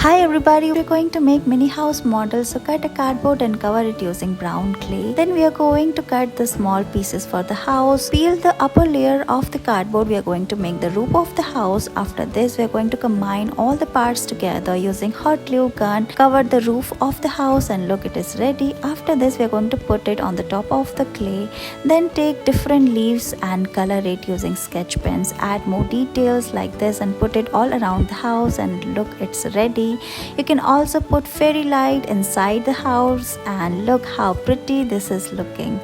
Hi everybody, we're going to make mini house models. So cut a cardboard and cover it using brown clay. Then we are going to cut the small pieces for the house. Peel the upper layer of the cardboard. We are going to make the roof of the house. After this, we are going to combine all the parts together using hot glue gun. Cover the roof of the house and look, it is ready. After this, we are going to put it on the top of the clay. Then take different leaves and color it using sketch pens. Add more details like this and put it all around the house and look, it's ready. You can also put fairy light inside the house and look how pretty this is looking.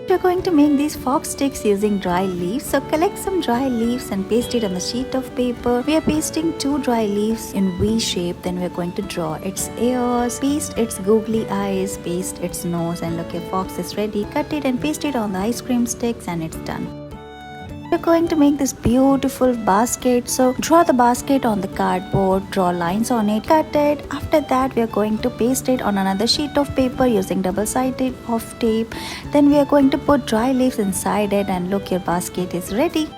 We're going to make these fox sticks using dry leaves. So collect some dry leaves and paste it on a sheet of paper. We are pasting 2 dry leaves in V shape. Then we're going to draw its ears, paste its googly eyes, paste its nose, and look, your fox is ready. Cut it and paste it on the ice cream sticks and it's done. We're going to make this beautiful basket. So draw the basket on the cardboard, draw lines on it, cut it. After that, we are going to paste it on another sheet of paper using double-sided of tape. Then we are going to put dry leaves inside it and look, your basket is ready.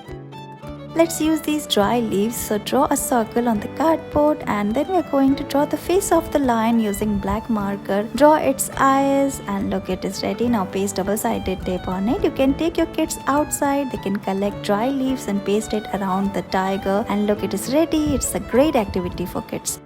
Let's use these dry leaves. So draw a circle on the cardboard and then we're going to draw the face of the lion using black marker. Draw its eyes and look, it is ready. Now paste double-sided tape on it. You can take your kids outside. They can collect dry leaves and paste it around the tiger and look, it is ready. It's a great activity for kids.